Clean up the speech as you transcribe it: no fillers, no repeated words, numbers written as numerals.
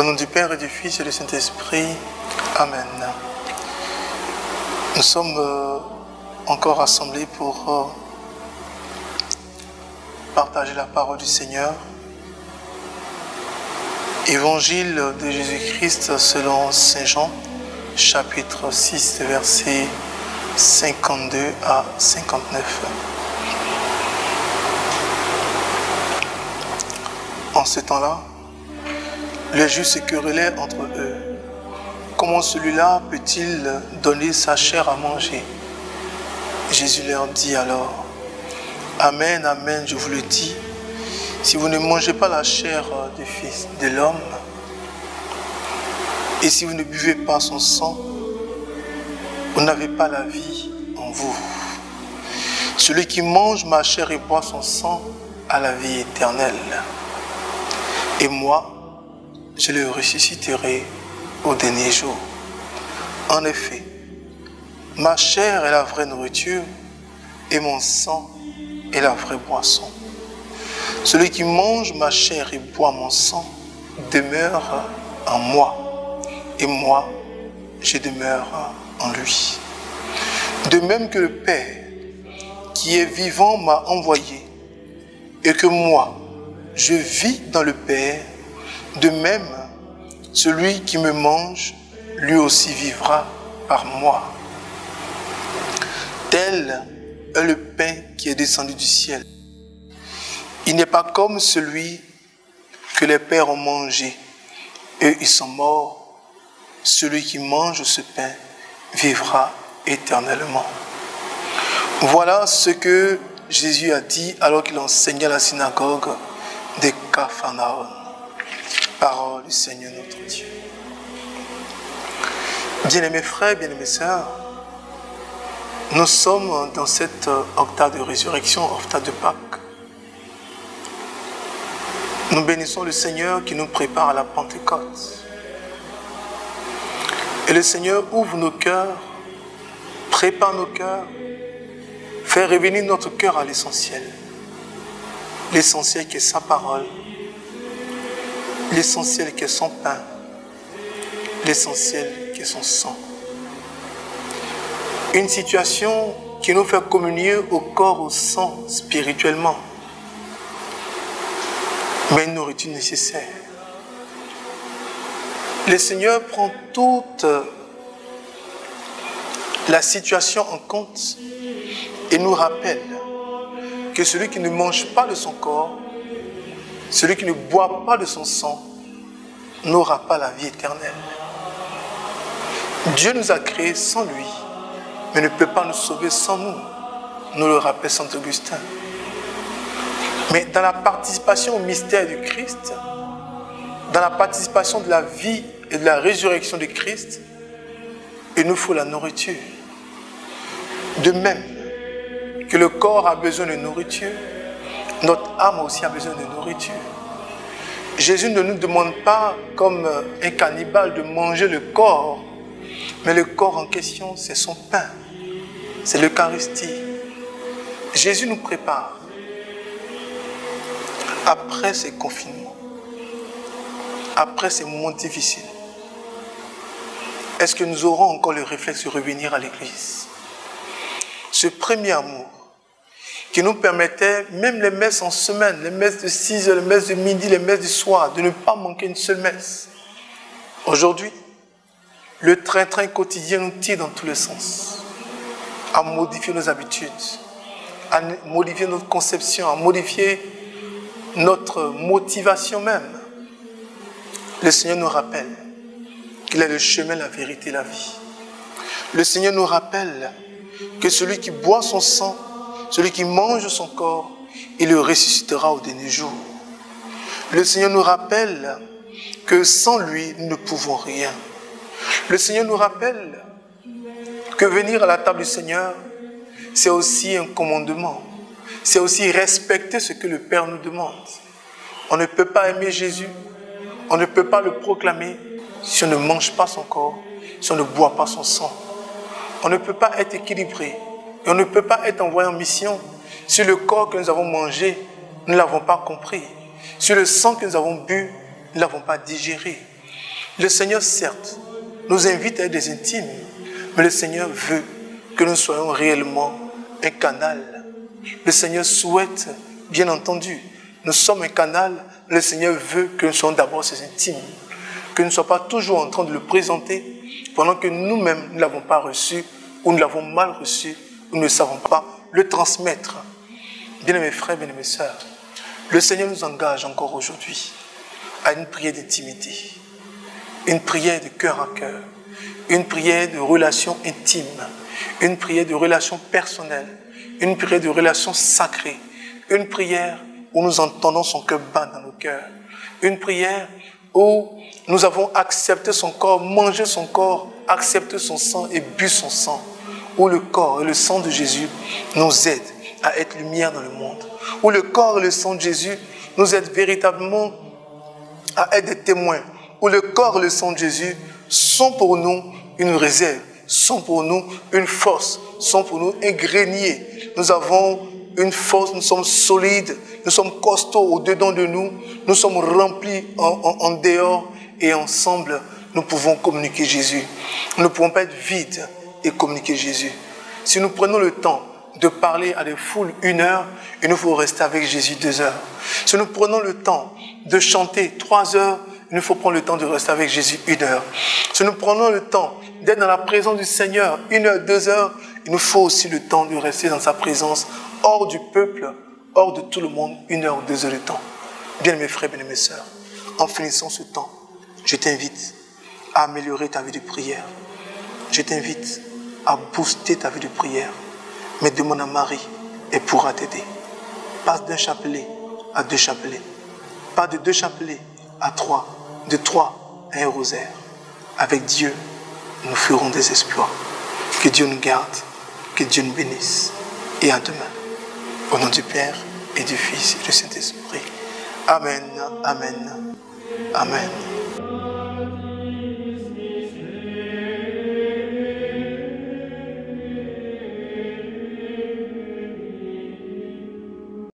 Au nom du Père et du Fils et du Saint-Esprit, Amen. Nous sommes encore rassemblés pour partager la parole du Seigneur. Évangile de Jésus-Christ selon Saint Jean, chapitre 6, versets 52 à 59. En ce temps-là, les Juifs se querellaient entre eux. Comment celui-là peut-il donner sa chair à manger? Jésus leur dit alors, Amen, Amen, je vous le dis, si vous ne mangez pas la chair du Fils de l'homme, et si vous ne buvez pas son sang, vous n'avez pas la vie en vous. Celui qui mange ma chair et boit son sang a la vie éternelle. Et moi, je le ressusciterai au dernier jour. En effet, ma chair est la vraie nourriture et mon sang est la vraie boisson. Celui qui mange ma chair et boit mon sang demeure en moi, et moi, je demeure en lui. De même que le Père, qui est vivant, m'a envoyé, et que moi, je vis dans le Père, de même, celui qui me mange, lui aussi vivra par moi. Tel est le pain qui est descendu du ciel. Il n'est pas comme celui que les pères ont mangé. Eux, ils sont morts. Celui qui mange ce pain vivra éternellement. Voilà ce que Jésus a dit alors qu'il enseignait à la synagogue de Capharnaüm. Parole du Seigneur notre Dieu. Bien-aimés frères, bien-aimés sœurs, nous sommes dans cette octave de résurrection, octave de Pâques. Nous bénissons le Seigneur qui nous prépare à la Pentecôte. Et le Seigneur ouvre nos cœurs, prépare nos cœurs, fait revenir notre cœur à l'essentiel. L'essentiel qui est sa parole, l'essentiel qui est son pain, l'essentiel qui est son sang. Une situation qui nous fait communier au corps, au sang, spirituellement. Mais une nourriture nécessaire. Le Seigneur prend toute la situation en compte et nous rappelle que celui qui ne mange pas de son corps, celui qui ne boit pas de son sang, n'aura pas la vie éternelle. Dieu nous a créés sans lui, mais ne peut pas nous sauver sans nous, nous le rappelle saint Augustin. Mais dans la participation au mystère du Christ, dans la participation de la vie et de la résurrection de Christ, il nous faut la nourriture. De même que le corps a besoin de nourriture, notre âme aussi a besoin de nourriture. Jésus ne nous demande pas, comme un cannibale, de manger le corps, mais le corps en question, c'est son pain, c'est l'Eucharistie. Jésus nous prépare. Après ces confinements, après ces moments difficiles, est-ce que nous aurons encore le réflexe de revenir à l'église? Ce premier amour qui nous permettait, même les messes en semaine, les messes de 6 heures, les messes de midi, les messes du soir, de ne pas manquer une seule messe. Aujourd'hui, le train-train quotidien nous tire dans tous les sens, à modifier nos habitudes, à modifier notre conception, à modifier notre motivation même. Le Seigneur nous rappelle qu'il est le chemin, la vérité, la vie. Le Seigneur nous rappelle que celui qui boit son sang, celui qui mange son corps, il le ressuscitera au dernier jour. Le Seigneur nous rappelle que sans lui, nous ne pouvons rien. Le Seigneur nous rappelle que venir à la table du Seigneur, c'est aussi un commandement. C'est aussi respecter ce que le Père nous demande. On ne peut pas aimer Jésus, on ne peut pas le proclamer si on ne mange pas son corps, si on ne boit pas son sang. On ne peut pas être équilibré et on ne peut pas être envoyé en mission si le corps que nous avons mangé, nous ne l'avons pas compris. Si le sang que nous avons bu, nous ne l'avons pas digéré. Le Seigneur, certes, nous invite à être des intimes, mais le Seigneur veut que nous soyons réellement un canal. Le Seigneur souhaite, bien entendu, nous sommes un canal, le Seigneur veut que nous soyons d'abord ses intimes, que nous ne soyons pas toujours en train de le présenter pendant que nous-mêmes ne l'avons pas reçu, ou nous l'avons mal reçu, ou nous ne savons pas le transmettre. Bien-aimés frères, bien-aimés sœurs, le Seigneur nous engage encore aujourd'hui à une prière d'intimité, une prière de cœur à cœur, une prière de relation intime, une prière de relation personnelle, une prière de relation sacrée, une prière où nous entendons son cœur battre dans nos cœurs, une prière où nous avons accepté son corps, mangé son corps, accepté son sang et bu son sang, où le corps et le sang de Jésus nous aident à être lumière dans le monde, où le corps et le sang de Jésus nous aident véritablement à être des témoins, où le corps et le sang de Jésus sont pour nous une réserve, sont pour nous une force, sont pour nous un grenier. Nous avons une force, nous sommes solides, nous sommes costauds au-dedans de nous, nous sommes remplis en dehors et ensemble, nous pouvons communiquer Jésus. Nous ne pouvons pas être vides et communiquer Jésus. Si nous prenons le temps de parler à des foules 1 heure, il nous faut rester avec Jésus 2 heures. Si nous prenons le temps de chanter 3 heures, il nous faut prendre le temps de rester avec Jésus 1 heure. Si nous prenons le temps d'être dans la présence du Seigneur 1 heure, 2 heures, il nous faut aussi le temps de rester dans sa présence, hors du peuple, hors de tout le monde, 1 heure ou 2 heures de temps. Bien mes frères, bien mes sœurs, en finissant ce temps, je t'invite à améliorer ta vie de prière. Je t'invite à booster ta vie de prière. Mais demande à Marie, elle pourra t'aider. Passe d'un chapelet à 2 chapelets. Pas de 2 chapelets à 3. De 3 à un rosaire. Avec Dieu, nous ferons des exploits. Que Dieu nous garde, que Dieu nous bénisse. Et à demain. Au nom du Père et du Fils et du Saint-Esprit. Amen, amen, amen.